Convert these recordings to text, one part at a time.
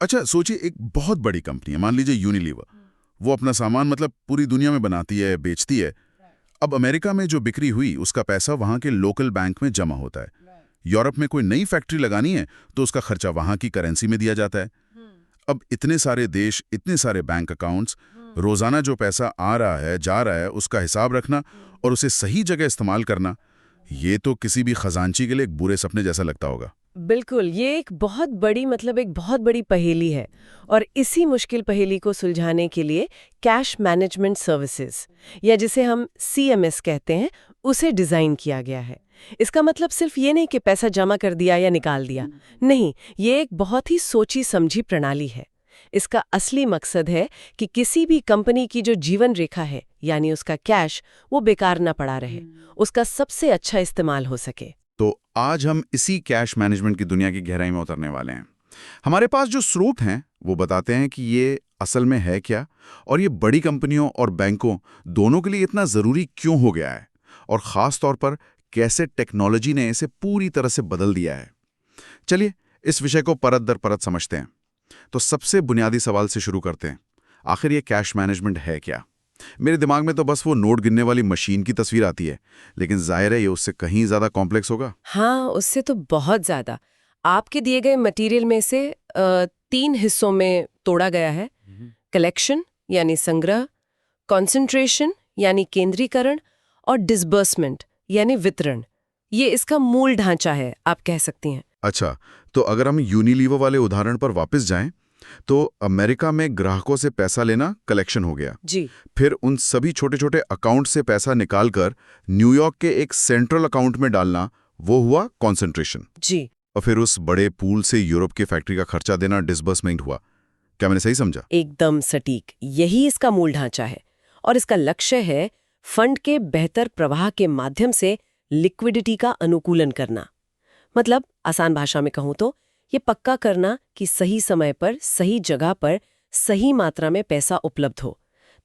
अच्छा सोचिए, एक बहुत बड़ी कंपनी है, मान लीजिए यूनिलीवर। वो अपना सामान मतलब पूरी दुनिया में बनाती है, बेचती है। अब अमेरिका में जो बिक्री हुई उसका पैसा वहाँ के लोकल बैंक में जमा होता है। यूरोप में कोई नई फैक्ट्री लगानी है तो उसका खर्चा वहाँ की करेंसी में दिया जाता है। अब इतने सारे देश, इतने सारे बैंक अकाउंट्स, रोजाना जो पैसा आ रहा है जा रहा है उसका हिसाब रखना और उसे सही जगह इस्तेमाल करना, ये तो किसी भी खजांची के लिए एक बुरे सपने जैसा लगता होगा। बिल्कुल, ये एक बहुत बड़ी एक बहुत बड़ी पहेली है। और इसी मुश्किल पहेली को सुलझाने के लिए कैश मैनेजमेंट सर्विसेज, या जिसे हम सीएमएस कहते हैं, उसे डिज़ाइन किया गया है। इसका मतलब सिर्फ ये नहीं कि पैसा जमा कर दिया या निकाल दिया। नहीं, ये एक बहुत ही सोची समझी प्रणाली है। इसका असली मकसद है कि किसी भी कंपनी की जो जीवन रेखा है, यानी उसका कैश, वो बेकार ना पड़ा रहे, उसका सबसे अच्छा इस्तेमाल हो सके। तो आज हम इसी कैश मैनेजमेंट की दुनिया की गहराई में उतरने वाले हैं। हमारे पास जो स्रोत हैं वो बताते हैं कि ये असल में है क्या, और ये बड़ी कंपनियों और बैंकों दोनों के लिए इतना ज़रूरी क्यों हो गया है, और ख़ास तौर पर कैसे टेक्नोलॉजी ने इसे पूरी तरह से बदल दिया है। चलिए इस विषय को परत दर परत समझते हैं। तो सबसे बुनियादी सवाल से शुरू करते हैं। आखिर ये कैश मैनेजमेंट है क्या? मेरे दिमाग में तो बस वो नोट गिनने वाली मशीन की तस्वीर आती है, लेकिन जाहिर है ये उससे कहीं ज़्यादा कॉम्प्लेक्स होगा। हाँ, उससे तो बहुत ज़्यादा। आपके दिए गए मटेरियल में से 3 हिस्सों में तोड़ा गया है। कलेक्शन यानी संग्रह, कंसंट्रेशन यानी केंद्रीकरण, और डिसबर्समेंट यानी वितरण। ये इसका मूल ढांचा है, आप कह सकती हैं। अच्छा, तो अगर हम यूनिलीवर वाले उदाहरण पर वापस जाएं, तो अमेरिका में ग्राहकों से पैसा लेना कलेक्शन हो गया। जी। फिर उन सभी छोटे छोटे अकाउंट से पैसा निकालकर न्यूयॉर्क के एक सेंट्रल अकाउंट में डालना, वो हुआ कॉन्सेंट्रेशन। जी, और फिर उस बड़े पूल से यूरोप की फैक्ट्री का खर्चा देना डिसबर्समेंट हुआ। क्या मैंने सही समझा? एकदम सटीक। यही इसका मूल ढांचा है। और इसका लक्ष्य है फंड के बेहतर प्रवाह के माध्यम से लिक्विडिटी का अनुकूलन करना। मतलब आसान भाषा में कहूं तो ये पक्का करना कि सही समय पर, सही जगह पर, सही मात्रा में पैसा उपलब्ध हो,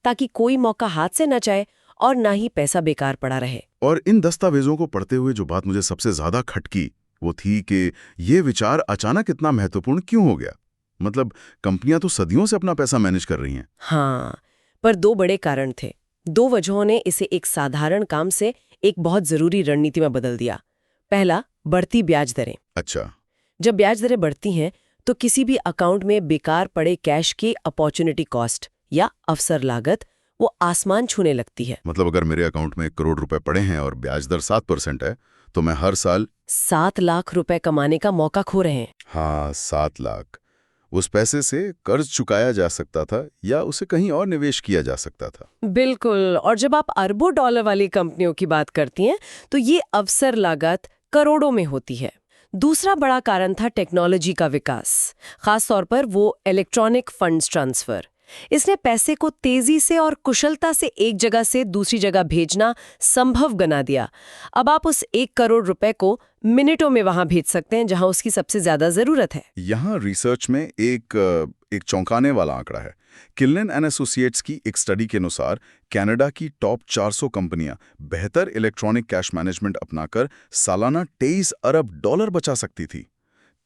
ताकि कोई मौका हाथ से न जाए और ना ही पैसा बेकार पड़ा रहे। और इन दस्तावेजों को पढ़ते हुए जो बात मुझे सबसे ज्यादा खटकी वो थी कि ये विचार अचानक इतना महत्वपूर्ण क्यों हो गया। मतलब कंपनियां तो सदियों से अपना पैसा मैनेज कर रही हैं। हाँ, पर 2 बड़े कारण थे। 2 वजहों ने इसे एक साधारण काम से एक बहुत जरूरी रणनीति में बदल दिया। पहला, बढ़ती ब्याज दरें। अच्छा। जब ब्याज दरें बढ़ती हैं तो किसी भी अकाउंट में बेकार पड़े कैश की अपॉर्चुनिटी कॉस्ट या अवसर लागत, वो आसमान छूने लगती है। मतलब अगर मेरे अकाउंट में 1 करोड़ रुपए पड़े हैं और ब्याज दर 7% है, तो मैं हर साल 7 लाख रुपए कमाने का मौका खो रहे हैं। हाँ 7 लाख, उस पैसे से कर्ज चुकाया जा सकता था या उसे कहीं और निवेश किया जा सकता था। बिल्कुल। और जब आप अरबों डॉलर वाली कंपनियों की बात करती हैं तो ये अवसर लागत करोड़ों में होती है। दूसरा बड़ा कारण था टेक्नोलॉजी का विकास, खास तौर पर वो इलेक्ट्रॉनिक फंड्स ट्रांसफर। इसने पैसे को तेजी से और कुशलता से एक जगह से दूसरी जगह भेजना संभव बना दिया। अब आप उस 1 करोड़ रुपए को मिनटों में वहां भेज सकते हैं जहां उसकी सबसे ज्यादा जरूरत है। यहाँ रिसर्च में एक चौंकाने वाला आंकड़ा है। किल्लन एंड एसोसिएट्स की एक स्टडी के अनुसार कनाडा की टॉप 400 कंपनियां बेहतर इलेक्ट्रॉनिक कैश मैनेजमेंट अपनाकर सालाना 23 अरब डॉलर बचा सकती थी।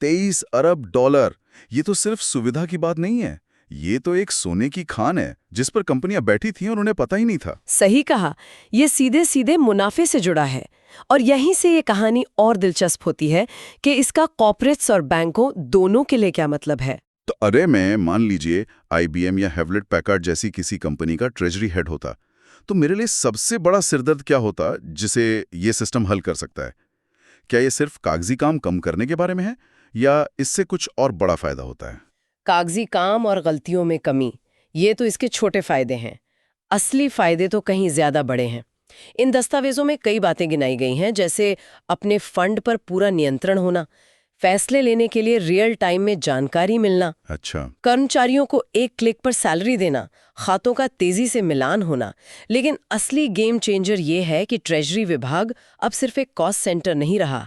23 अरब डॉलर! ये तो सिर्फ सुविधा की बात नहीं है, ये तो एक सोने की खान है जिस पर कंपनियां बैठी थीं और उन्हें पता ही नहीं था। सही कहा, ये सीधे सीधे मुनाफे से जुड़ा है। और यहीं से ये कहानी और दिलचस्प होती है कि इसका कॉर्पोरेट्स और बैंकों दोनों के लिए क्या मतलब है। तो अरे मैं मान लीजिए IBM या हेवलेट पैकर्ड जैसी किसी कंपनी का ट्रेजरी हेड होता, तो मेरे लिए सबसे बड़ा सिरदर्द क्या होता जिसे ये सिस्टम हल कर सकता है? क्या ये सिर्फ कागजी काम कम करने के बारे में है या इससे कुछ और बड़ा फायदा होता है? कागजी काम और गलतियों में कमी, ये तो इसके छोटे फायदे हैं। असली फायदे तो कहीं ज्यादा बड़े हैं। इन दस्तावेजों में कई बातें गिनाई गई हैं, जैसे अपने फंड पर पूरा नियंत्रण होना, फैसले लेने के लिए रियल टाइम में जानकारी मिलना, अच्छा। कर्मचारियों को एक क्लिक पर सैलरी देना, खातों का तेजी से मिलान होना। लेकिन असली गेम चेंजर ये है कि ट्रेजरी विभाग अब सिर्फ एक कॉस्ट सेंटर नहीं रहा,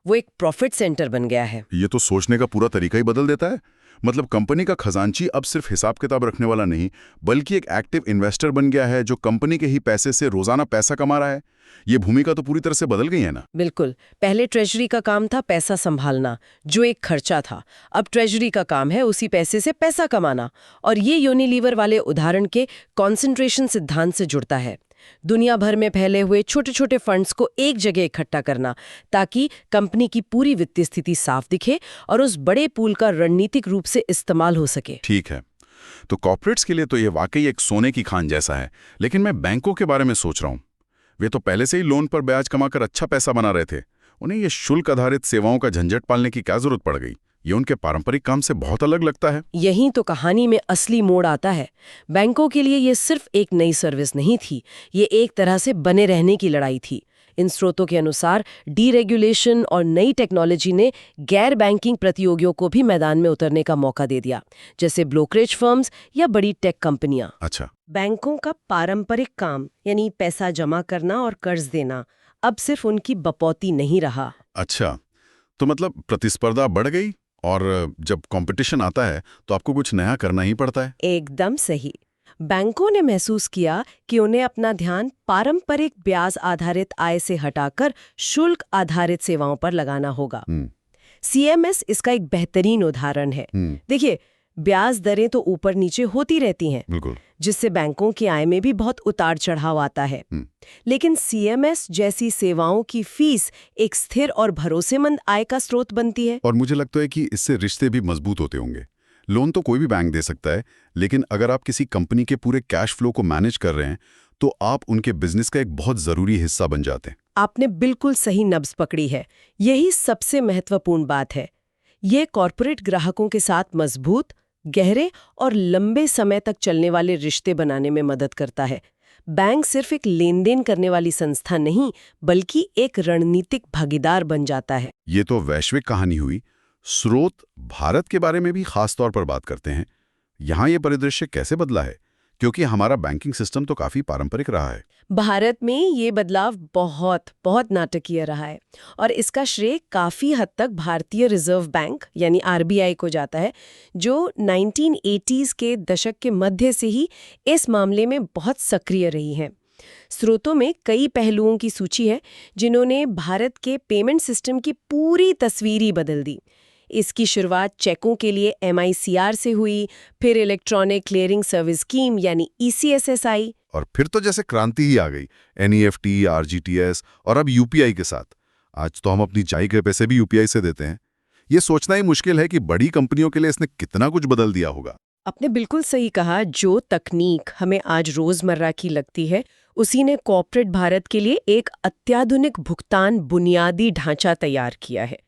वो एक प्रॉफिट सेंटर बन गया है। ये तो सोचने का पूरा तरीका ही बदल देता है। मतलब कंपनी का खजांची अब सिर्फ हिसाब किताब रखने वाला नहीं, बल्कि एक एक्टिव इन्वेस्टर बन गया है जो कंपनी के ही पैसे से रोजाना पैसा कमा रहा है। ये भूमिका तो पूरी तरह से बदल गई है ना। बिल्कुल। पहले ट्रेजरी का काम था पैसा संभालना, जो एक खर्चा था। अब ट्रेजरी का काम है उसी पैसे से पैसा कमाना। और ये यूनिलीवर वाले उदाहरण के कॉन्सेंट्रेशन सिद्धांत से जुड़ता है। दुनिया भर में फैले हुए छोटे छोटे फंड्स को एक जगह इकट्ठा करना, ताकि कंपनी की पूरी वित्तीय स्थिति साफ दिखे और उस बड़े पूल का रणनीतिक रूप से इस्तेमाल हो सके। ठीक है, तो कॉर्पोरेट्स के लिए तो ये वाकई एक सोने की खान जैसा है। लेकिन मैं बैंकों के बारे में सोच रहा हूँ। वे तो पहले से ही लोन पर ब्याज कमाकर अच्छा पैसा बना रहे थे। उन्हें ये शुल्क आधारित सेवाओं का झंझट पालने की क्या जरूरत पड़ गई? ये उनके पारंपरिक काम से बहुत अलग लगता है। यही तो कहानी में असली मोड़ आता है। बैंकों के लिए ये सिर्फ एक नई सर्विस नहीं थी, ये एक तरह से बने रहने की लड़ाई थी। इन स्रोतों के अनुसार डीरेगुलेशन और नई टेक्नोलॉजी ने गैर बैंकिंग प्रतियोगियों को भी मैदान में उतरने का मौका दे दिया, जैसे ब्रोकरेज फर्म्स या बड़ी टेक कंपनियां। अच्छा। बैंकों का पारंपरिक काम यानी पैसा जमा करना और कर्ज देना अब सिर्फ उनकी बपौती नहीं रहा। अच्छा, तो मतलब प्रतिस्पर्धा बढ़ गई और जब कंपटीशन आता है तो आपको कुछ नया करना ही पड़ता है। एकदम सही। बैंकों ने महसूस किया कि उन्हें अपना ध्यान पारंपरिक ब्याज आधारित आय से हटाकर शुल्क आधारित सेवाओं पर लगाना होगा। सीएमएस इसका एक बेहतरीन उदाहरण है। देखिए, ब्याज दरें तो ऊपर नीचे होती रहती हैं, बिल्कुल, जिससे बैंकों की आय में भी बहुत उतार चढ़ाव आता है। लेकिन सीएमएस जैसी सेवाओं की फीस एक स्थिर और भरोसेमंद आय का स्रोत बनती है। और मुझे लगता है कि इससे रिश्ते भी मजबूत होते होंगे। लोन तो कोई भी बैंक दे सकता है, लेकिन अगर आप किसी कंपनी के पूरे कैश फ्लो को मैनेज कर रहे हैं तो आप उनके बिजनेस का एक बहुत जरूरी हिस्सा बन जाते हैं। आपने बिल्कुल सही नब्ज पकड़ी है। यही सबसे महत्वपूर्ण बात है। ये कॉर्पोरेट ग्राहकों के साथ मजबूत, गहरे और लंबे समय तक चलने वाले रिश्ते बनाने में मदद करता है। बैंक सिर्फ एक लेन देन करने वाली संस्था नहीं, बल्कि एक रणनीतिक भागीदार बन जाता है। ये तो वैश्विक कहानी हुई। स्रोत भारत के बारे में भी खास तौर पर बात करते हैं। यहाँ ये परिदृश्य कैसे बदला है? क्योंकि हमारा बैंकिंग सिस्टम तो काफी पारंपरिक रहा है। भारत में ये बदलाव बहुत बहुत नाटकीय रहा है और इसका श्रेय काफी हद तक भारतीय रिजर्व बैंक यानी आरबीआई को जाता है, जो 1980s के दशक के मध्य से ही इस मामले में बहुत सक्रिय रही है। स्रोतों में कई पहलुओं की सूची है जिन्होंने भारत के पेमेंट सिस्टम की पूरी तस्वीर ही बदल दी। इसकी शुरुआत चेकों के लिए MICR से हुई, फिर इलेक्ट्रॉनिक क्लियरिंग सर्विस स्कीम यानी ECSS आई, और फिर तो जैसे क्रांति ही आ गई, NEFT, RGTS और अब UPI के साथ। आज तो हम अपनी चाय के पैसे भी UPI से देते हैं। ये सोचना ही मुश्किल है कि बड़ी कंपनियों के लिए इसने कितना कुछ बदल दिया होगा। आपने बिल्कुल सही कहा। जो तकनीक हमें आज रोजमर्रा की लगती है, उसी ने कॉर्पोरेट भारत के लिए एक अत्याधुनिक भुगतान बुनियादी ढांचा तैयार किया है।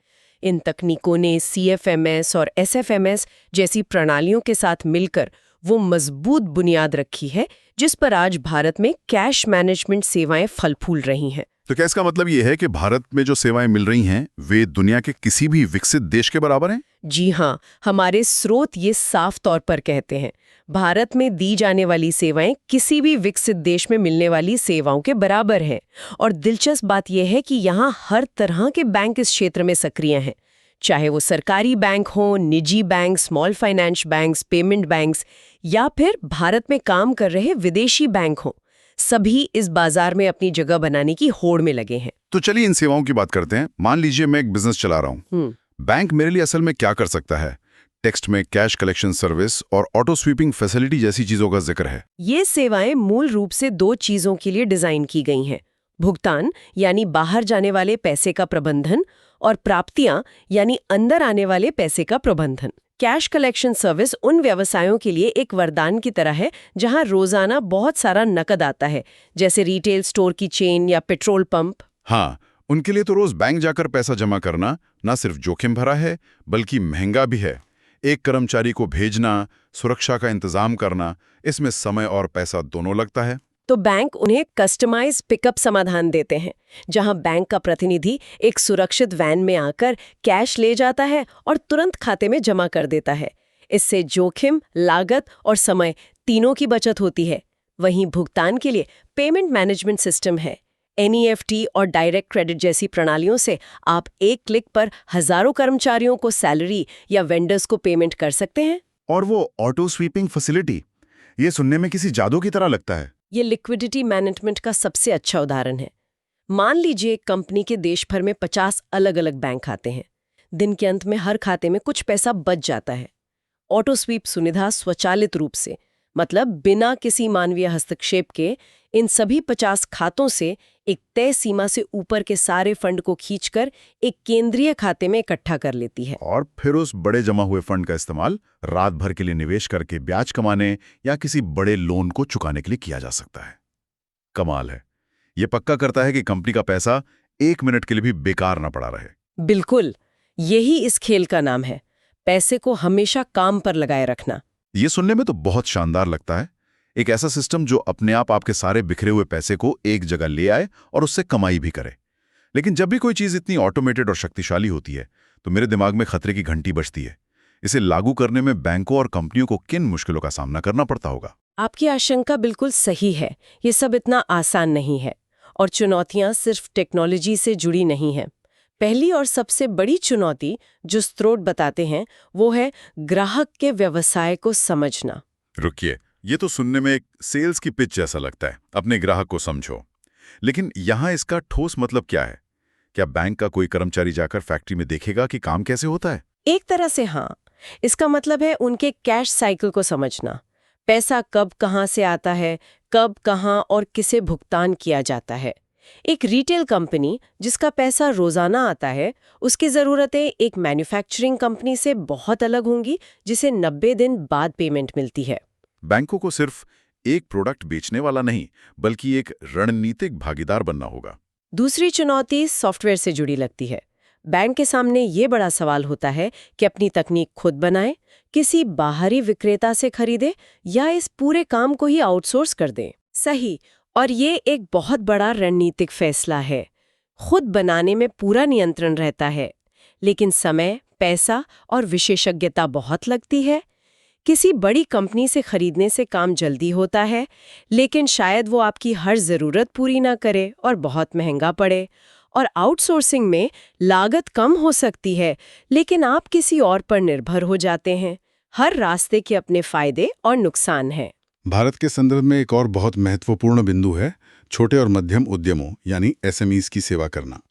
इन तकनीकों ने CFMS और SFMS जैसी प्रणालियों के साथ मिलकर वो मजबूत बुनियाद रखी है जिस पर आज भारत में कैश मैनेजमेंट सेवाएं फल फूल रही हैं। तो क्या इसका मतलब ये है कि भारत में जो सेवाएं मिल रही हैं वे दुनिया के किसी भी विकसित देश के बराबर हैं? जी हाँ, हमारे स्रोत ये साफ तौर पर कहते हैं। भारत में दी जाने वाली सेवाएं किसी भी विकसित देश में मिलने वाली सेवाओं के बराबर हैं। और दिलचस्प बात यह है कि यहाँ हर तरह के बैंक इस क्षेत्र में सक्रिय हैं, चाहे वो सरकारी बैंक हो, निजी bank, small finance banks, payment banks या फिर भारत में काम कर रहे विदेशी बैंक हों। सभी इस बाजार में अपनी जगह बनाने की होड़ में लगे हैं। तो चलिए इन सेवाओं की बात करते हैं। मान लीजिए मैं एक बिजनेस चला रहा हूँ। बैंक मेरे लिए असल में क्या कर सकता है? टेक्स्ट में कैश कलेक्शन सर्विस और ऑटो स्वीपिंग फैसिलिटी जैसी चीजों का जिक्र है। ये सेवाएं मूल रूप से दो चीजों के लिए डिजाइन की गई हैं: भुगतान यानी बाहर जाने वाले पैसे का प्रबंधन, और प्राप्तियां यानी अंदर आने वाले पैसे का प्रबंधन। कैश कलेक्शन सर्विस उन व्यवसायों के लिए एक वरदान की तरह है जहां रोजाना बहुत सारा नकद आता है, जैसे रिटेल स्टोर की चेन या पेट्रोल पंप। हाँ, उनके लिए तो रोज बैंक जाकर पैसा जमा करना न सिर्फ जोखिम भरा है बल्कि महंगा भी है। एक कर्मचारी को भेजना, सुरक्षा का इंतजाम करना, इसमें समय और पैसा दोनों लगता है। तो बैंक उन्हें कस्टमाइज पिकअप समाधान देते हैं, जहां बैंक का प्रतिनिधि एक सुरक्षित वैन में आकर कैश ले जाता है और तुरंत खाते में जमा कर देता है। इससे जोखिम, लागत और समय तीनों की बचत होती है। वहीं भुगतान के लिए पेमेंट मैनेजमेंट सिस्टम है, NEFT और डायरेक्ट क्रेडिट जैसी प्रणालियों से आप एक क्लिक पर हजारों कर्मचारियों को सैलरी या वेंडर्स को पेमेंट कर सकते हैं। और वो ऑटो स्वीपिंग फैसिलिटी, ये सुनने में किसी जादू की तरह लगता है। ये लिक्विडिटी मैनेजमेंट का सबसे अच्छा उदाहरण है। मान लीजिए एक कंपनी के देश भर में 50 अलग अलग बैंक खाते हैं। दिन के अंत में हर खाते में कुछ पैसा बच जाता है। ऑटो स्वीप सुविधा स्वचालित रूप से, मतलब बिना किसी मानवीय हस्तक्षेप के, इन सभी 50 खातों से एक तय सीमा से ऊपर के सारे फंड को खींचकर एक केंद्रीय खाते में इकट्ठा कर लेती है। और फिर उस बड़े जमा हुए फंड का इस्तेमाल रात भर के लिए निवेश करके ब्याज कमाने या किसी बड़े लोन को चुकाने के लिए किया जा सकता है। कमाल है। ये पक्का करता है कि कंपनी का पैसा 1 मिनट के लिए भी बेकार ना पड़ा रहे। बिल्कुल, यही इस खेल का नाम है, पैसे को हमेशा काम पर लगाए रखना। ये सुनने में तो बहुत शानदार लगता है। एक ऐसा सिस्टम जो अपने आप आपके सारे बिखरे हुए पैसे को एक जगह ले आए और उससे कमाई भी करे। लेकिन जब भी कोई चीज इतनी ऑटोमेटेड और शक्तिशाली होती है तो मेरे दिमाग में खतरे की घंटी बजती है। इसे लागू करने में बैंकों और कंपनियों को किन मुश्किलों का सामना करना पड़ता होगा? आपकी आशंका बिल्कुल सही है। ये सब इतना आसान नहीं है और चुनौतियां सिर्फ टेक्नोलॉजी से जुड़ी नहीं हैं। पहली और सबसे बड़ी चुनौती जो स्रोत बताते हैं वो है ग्राहक के व्यवसाय को समझना। रुकिए, ये तो सुनने में एक सेल्स की पिच जैसा लगता है, अपने ग्राहक को समझो। लेकिन यहाँ इसका ठोस मतलब क्या है? क्या बैंक का कोई कर्मचारी जाकर फैक्ट्री में देखेगा कि काम कैसे होता है? एक तरह से हाँ। इसका मतलब है उनके कैश साइकिल को समझना। पैसा कब कहाँ से आता है, कब कहाँ और किसे भुगतान किया जाता है। एक रिटेल कंपनी जिसका पैसा रोजाना आता है, उसकी ज़रूरतें एक मैन्युफैक्चरिंग कंपनी से बहुत अलग होंगी जिसे 90 दिन बाद पेमेंट मिलती है। बैंकों को सिर्फ एक प्रोडक्ट बेचने वाला नहीं, बल्कि एक रणनीतिक भागीदार बनना होगा। दूसरी चुनौती सॉफ्टवेयर से जुड़ी लगती है। बैंक के सामने ये बड़ा सवाल होता है कि अपनी तकनीक खुद बनाए, किसी बाहरी विक्रेता से खरीदे या इस पूरे काम को ही आउटसोर्स कर दें। सही, और ये एक बहुत बड़ा रणनीतिक फैसला है। खुद बनाने में पूरा नियंत्रण रहता है, लेकिन समय, पैसा और विशेषज्ञता बहुत लगती है। किसी बड़ी कंपनी से खरीदने से काम जल्दी होता है, लेकिन शायद वो आपकी हर ज़रूरत पूरी ना करे और बहुत महंगा पड़े। और आउटसोर्सिंग में लागत कम हो सकती है, लेकिन आप किसी और पर निर्भर हो जाते हैं। हर रास्ते के अपने फायदे और नुकसान हैं। भारत के संदर्भ में एक और बहुत महत्वपूर्ण बिंदु है छोटे और मध्यम उद्यमों यानी SMEs की सेवा करना।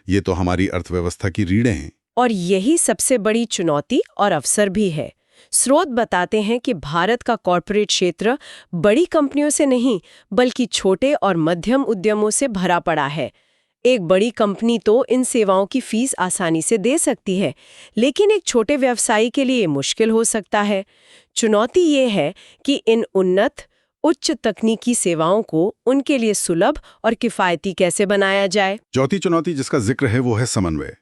ये तो हमारी अर्थव्यवस्था की रीढ़ें हैं। और यही सबसे बड़ी चुनौती और अवसर भी है। स्रोत बताते हैं कि भारत का कॉर्पोरेट क्षेत्र बड़ी कंपनियों से नहीं, बल्कि छोटे और मध्यम उद्यमों से भरा पड़ा है। एक बड़ी कंपनी तो इन सेवाओं की फीस आसानी से दे सकती है, लेकिन एक छोटे व्यवसायी के लिए मुश्किल हो सकता है। चुनौती ये है कि इन उन्नत, उच्च तकनीकी सेवाओं को उनके लिए सुलभ और किफ़ायती कैसे बनाया जाए। चौथी चुनौती जिसका जिक्र है वो है समन्वय।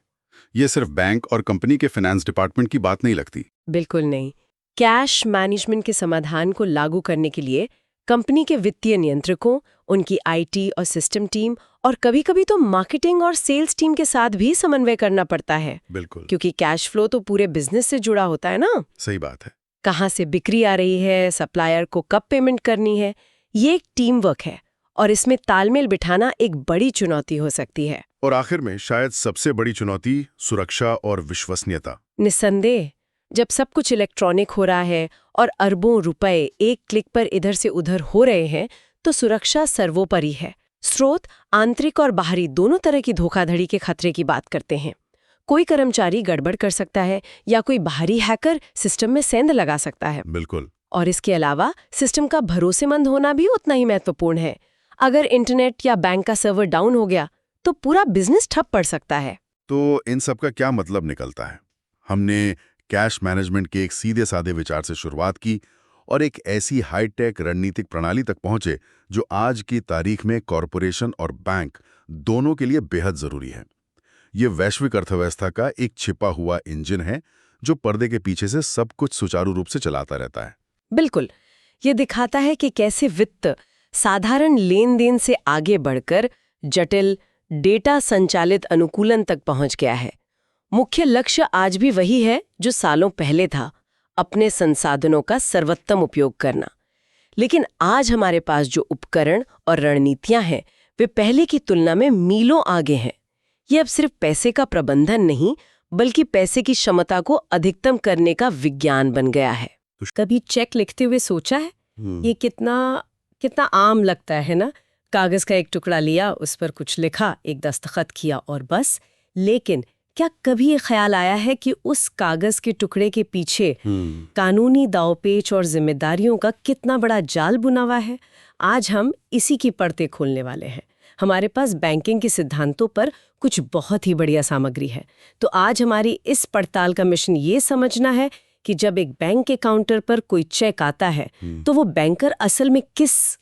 ये सिर्फ बैंक और कंपनी के फाइनेंस डिपार्टमेंट की बात नहीं लगती। बिल्कुल नहीं। कैश मैनेजमेंट के समाधान को लागू करने के लिए कंपनी के वित्तीय नियंत्रकों, उनकी IT और सिस्टम टीम और कभी-कभी तो मार्केटिंग और सेल्स टीम के साथ भी समन्वय करना पड़ता है। बिल्कुल, क्योंकि कैश फ्लो तो पूरे बिजनेस से जुड़ा होता है ना। सही बात है। कहाँ से बिक्री आ रही है, सप्लायर को कब पेमेंट करनी है, ये एक टीम वर्क है और इसमें तालमेल बिठाना एक बड़ी चुनौती हो सकती है। और आखिर में शायद सबसे बड़ी चुनौती सुरक्षा और विश्वसनीयता। निस्संदेह, जब सब कुछ इलेक्ट्रॉनिक हो रहा है और अरबों रुपए एक क्लिक पर इधर से उधर हो रहे हैं, तो सुरक्षा सर्वोपरि है। स्रोत आंतरिक और बाहरी दोनों तरह की धोखाधड़ी के खतरे की बात करते हैं। कोई कर्मचारी गड़बड़ कर सकता है या कोई बाहरी हैकर सिस्टम में सेंध लगा सकता है। बिल्कुल। और इसके अलावा सिस्टम का भरोसेमंद होना भी उतना ही महत्वपूर्ण है। अगर इंटरनेट या बैंक का सर्वर डाउन हो गया तो पूरा बिजनेस ठप पड़ सकता है। तो इन सब का क्या मतलब निकलता है? हमने कैश मैनेजमेंट के एक सीधे साधे विचार से शुरुआत की और एक ऐसी हाईटेक रणनीतिक प्रणाली तक पहुंचे जो आज की तारीख में कॉरपोरेशन और बैंक दोनों के लिए बेहद जरूरी है। ये वैश्विक अर्थव्यवस्था का एक छिपा हुआ इंजन है जो पर्दे के पीछे से सब कुछ सुचारू रूप से चलाता रहता है। बिल्कुल, ये दिखाता है कि कैसे वित्त साधारण लेन देन से आगे बढ़कर जटिल डेटा संचालित अनुकूलन तक पहुंच गया है। मुख्य लक्ष्य आज भी वही है जो सालों पहले था, अपने संसाधनों का सर्वोत्तम उपयोग करना। लेकिन आज हमारे पास जो उपकरण और रणनीतियां हैं, वे पहले की तुलना में मीलों आगे हैं। ये अब सिर्फ पैसे का प्रबंधन नहीं, बल्कि पैसे की क्षमता को अधिकतम करने का विज्ञान बन गया है। कभी चेक लिखते हुए सोचा है ये कितना आम लगता है ना? कागज का एक टुकड़ा लिया, उस पर कुछ लिखा, एक दस्तखत किया और बस। लेकिन क्या कभी ये ख्याल आया है कि उस कागज के टुकड़े के पीछे कानूनी दांवपेच और जिम्मेदारियों का कितना बड़ा जाल बुना हुआ है? आज हम इसी की परतें खोलने वाले हैं। हमारे पास बैंकिंग के सिद्धांतों पर कुछ बहुत ही बढ़िया सामग्री है। तो आज हमारी इस पड़ताल का मिशन ये समझना है कि जब एक बैंक के काउंटर पर कोई चेक आता है तो वो बैंकर असल में किस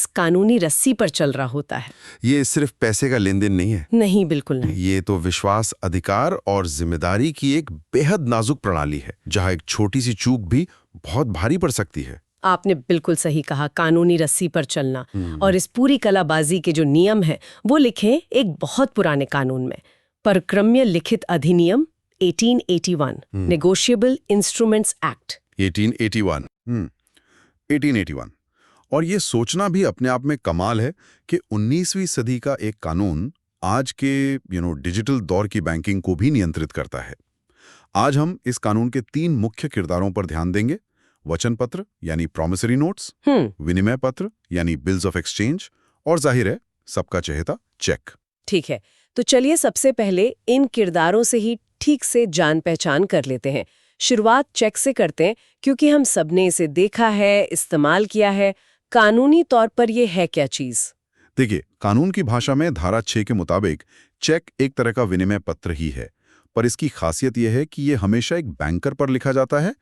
कानूनी रस्सी पर चल रहा होता है। ये सिर्फ पैसे का लेन देन नहीं है। नहीं, बिल्कुल नहीं। ये तो विश्वास, अधिकार और जिम्मेदारी की एक बेहद नाजुक प्रणाली है, जहां एक छोटी सी चूक भी बहुत भारी पड़ सकती है। आपने बिल्कुल सही कहा, कानूनी रस्सी पर चलना। और इस पूरी कलाबाजी के जो नियम हैं वो लिखे एक बहुत पुराने कानून में, परक्रम्य लिखित अधिनियम 1881, नेगोशिएबल इंस्ट्रूमेंट्स एक्ट 1881। और ये सोचना भी अपने आप में कमाल है कि 19वीं सदी का एक कानून आज के डिजिटल दौर की बैंकिंग को भी नियंत्रित करता है। आज हम इस कानून के 3 मुख्य किरदारों पर ध्यान देंगे: वचन पत्र यानी प्रॉमिसरी नोट्स, विनिमय पत्र यानी बिल्स ऑफ एक्सचेंज, और जाहिर है सबका चहेता चेक। ठीक है, तो चलिए सबसे पहले इन किरदारों से ही ठीक से जान पहचान कर लेते हैं। शुरुआत चेक से करते हैं, क्योंकि हम सबने इसे देखा है, इस्तेमाल किया है। कानूनी तौर पर यह है क्या चीज? देखिए, कानून की भाषा में धारा 6 के मुताबिक चेक एक तरह का विनिमय पत्र ही है, पर इसकी खासियत यह है कि ये हमेशा एक बैंकर पर लिखा जाता है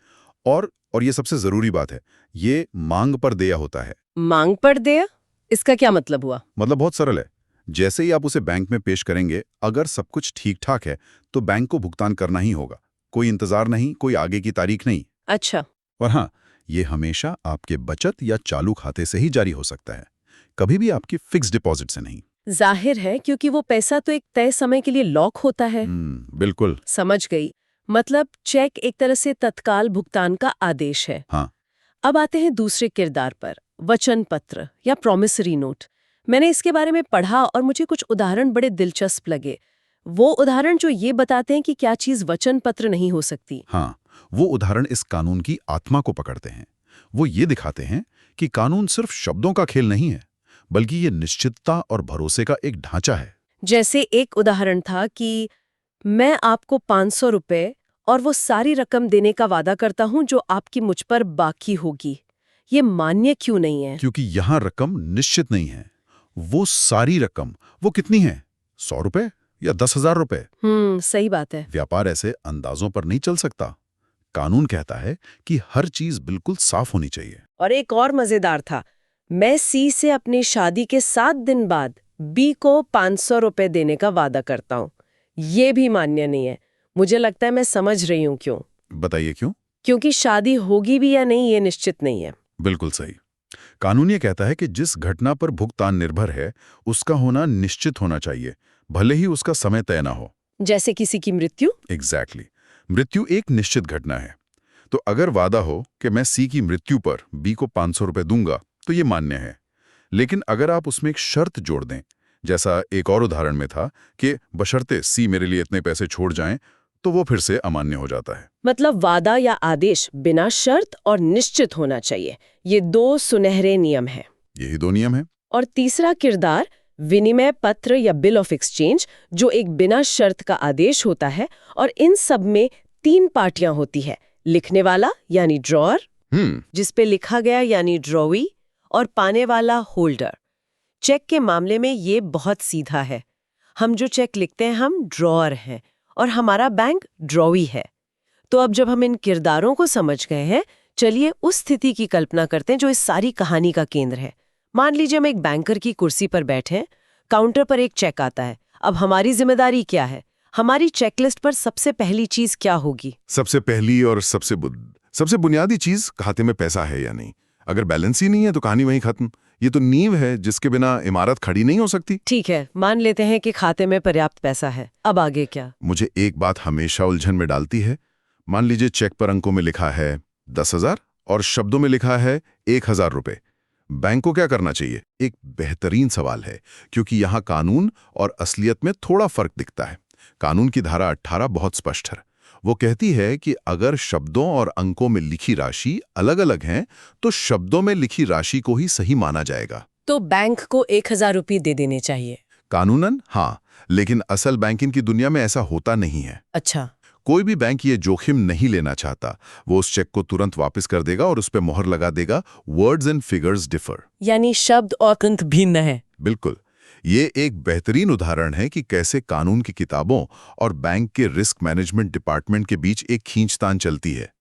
और ये सबसे जरूरी बात है, ये मांग पर देया होता है। मांग पर देया? इसका क्या मतलब हुआ? मतलब बहुत सरल है। जैसे ही आप उसे बैंक में पेश करेंगे, अगर सब कुछ ठीक ठाक है तो बैंक को भुगतान करना ही होगा। कोई इंतजार नहीं, कोई आगे की तारीख नहीं। अच्छा। और हाँ, ये हमेशा आपके बचत या चालू खाते से ही जारी हो सकता है, कभी भी आपकी फिक्स डिपॉजिट से नहीं। जाहिर है, क्योंकि वो पैसा तो एक तय समय के लिए लॉक होता है। बिल्कुल। समझ गई। मतलब चेक एक तरह से तत्काल भुगतान का आदेश है। हाँ। अब आते हैं दूसरे किरदार पर, वचन पत्र या प्रॉमिसरी नोट। मैंने इसके बारे में पढ़ा और मुझे कुछ उदाहरण बड़े दिलचस्प लगे। वो उदाहरण जो ये बताते हैं कि क्या चीज वचन पत्र नहीं हो सकती। हाँ, वो उदाहरण इस कानून की आत्मा को पकड़ते हैं। वो ये दिखाते हैं कि कानून सिर्फ शब्दों का खेल नहीं है, बल्कि ये निश्चितता और भरोसे का एक ढांचा है। जैसे एक उदाहरण था कि मैं आपको 500 रुपए और वो सारी रकम देने का वादा करता हूं जो आपकी मुझ पर बाकी होगी। ये मान्य क्यों नहीं है? क्योंकि यहां रकम निश्चित नहीं है। वो सारी रकम, वो कितनी है? 100 रुपए या 10,000 रुपए? सही बात है। व्यापार ऐसे अंदाजों पर नहीं चल सकता। कानून कहता है कि हर चीज बिल्कुल साफ होनी चाहिए। और एक और मजेदार था, मैं सी से अपनी शादी के 7 दिन बाद बी को 500 रुपए देने का वादा करता हूँ। ये भी मान्य नहीं है। मुझे लगता है मैं समझ रही हूँ क्यों। बताइए क्यों? क्योंकि शादी होगी भी या नहीं ये निश्चित नहीं है। बिल्कुल सही। कानून ये कहता है कि जिस घटना पर भुगतान निर्भर है, उसका होना निश्चित होना चाहिए, भले ही उसका समय तय ना हो। जैसे किसी की मृत्यु? एग्जैक्टली। मृत्यु एक निश्चित घटना है। तो अगर वादा हो कि मैं सी की मृत्यु पर बी को 500 रुपए दूंगा, तो ये मान्य है। लेकिन अगर आप उसमें एक शर्त जोड़ दें, जैसा एक और उदाहरण में था कि बशर्ते सी मेरे लिए इतने पैसे छोड़ जाएं, तो वो फिर से अमान्य हो जाता है। मतलब वादा या आदेश बिना शर्त और निश्चित होना चाहिए। ये 2 सुनहरे नियम हैं। यही 2 नियम हैं। और तीसरा किरदार विनिमय पत्र या बिल ऑफ एक्सचेंज, जो एक बिना शर्त का आदेश होता है। और इन सब में 3 पार्टियां होती है, लिखने वाला यानी ड्रॉअर, जिसपे लिखा गया यानी ड्रॉवी, और पाने वाला होल्डर। चेक के मामले में ये बहुत सीधा है। हम जो चेक लिखते हैं हम ड्रॉअर हैं और हमारा बैंक ड्रॉवी है। तो अब जब हम इन किरदारों को समझ गए हैं, चलिए उस स्थिति की कल्पना करते हैं जो इस सारी कहानी का केंद्र है। मान लीजिए हम एक बैंकर की कुर्सी पर बैठे हैं, काउंटर पर एक चेक आता है। अब हमारी जिम्मेदारी क्या है? हमारी चेकलिस्ट पर सबसे पहली चीज क्या होगी? सबसे पहली और सबसे बुनियादी चीज खाते में पैसा है या नहीं। अगर बैलेंस ही नहीं है तो कहानी वहीं खत्म। ये तो नींव है जिसके बिना इमारत खड़ी नहीं हो सकती। ठीक है, मान लेते हैं कि खाते में पर्याप्त पैसा है। अब आगे क्या? मुझे एक बात हमेशा उलझन में डालती है। मान लीजिए चेक पर अंकों में लिखा है 10,000 और शब्दों में लिखा है 1,000 रुपए। बैंक को क्या करना चाहिए? एक बेहतरीन सवाल है, क्योंकि यहाँ कानून और असलियत में थोड़ा फर्क दिखता है। कानून की धारा 18 बहुत स्पष्ट है। वो कहती है कि अगर शब्दों और अंकों में लिखी राशि अलग-अलग हैं, तो शब्दों में लिखी राशि को ही सही माना जाएगा। तो बैंक को 1000 रुपये दे देने चाहिए। कानूनन हाँ, लेकिन असल बैंकिंग की दुनिया में ऐसा होता नहीं है। अच्छा। कोई भी बैंक ये जोखिम नहीं लेना चाहता। वो उस चेक को तुरंत वापस कर देगा और उस पर मोहर लगा देगा, वर्ड्स एंड फिगर्स डिफर। यानी शब्द और अंक भिन्न है। बिल्कुल। ये एक बेहतरीन उदाहरण है कि कैसे कानून की किताबों और बैंक के रिस्क मैनेजमेंट डिपार्टमेंट के बीच एक खींचतान चलती है।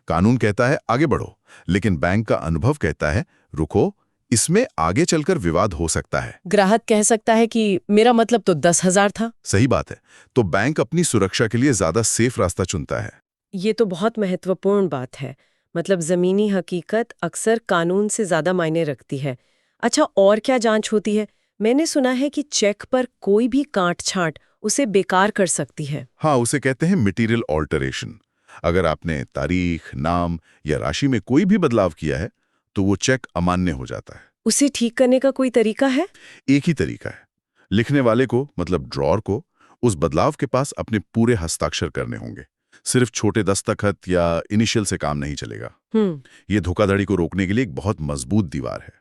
कानून कहता है आगे बढ़ो, लेकिन बैंक का अनुभव कहता है रुको, इसमें आगे चलकर विवाद हो सकता है। ग्राहक कह सकता है कि मेरा मतलब तो 10,000 था। सही बात है। तो बैंक अपनी सुरक्षा के लिए ज्यादा सेफ रास्ता चुनता है। ये तो बहुत महत्वपूर्ण बात है। मतलब जमीनी हकीकत अक्सर कानून से ज्यादा मायने रखती है। अच्छा, और क्या जांच होती है? मैंने सुना है कि चेक पर कोई भी काट-छांट उसे बेकार कर सकती है। हाँ, उसे कहते हैं मटीरियल ऑल्टरेशन। अगर आपने तारीख, नाम या राशि में कोई भी बदलाव किया है, तो वो चेक अमान्य हो जाता है। उसे ठीक करने का कोई तरीका है? एक ही तरीका है। लिखने वाले को, मतलब ड्रॉर को, उस बदलाव के पास अपने पूरे हस्ताक्षर करने होंगे। सिर्फ छोटे दस्तखत या इनिशियल से काम नहीं चलेगा। ये धोखाधड़ी को रोकने के लिए एक बहुत मजबूत दीवार है।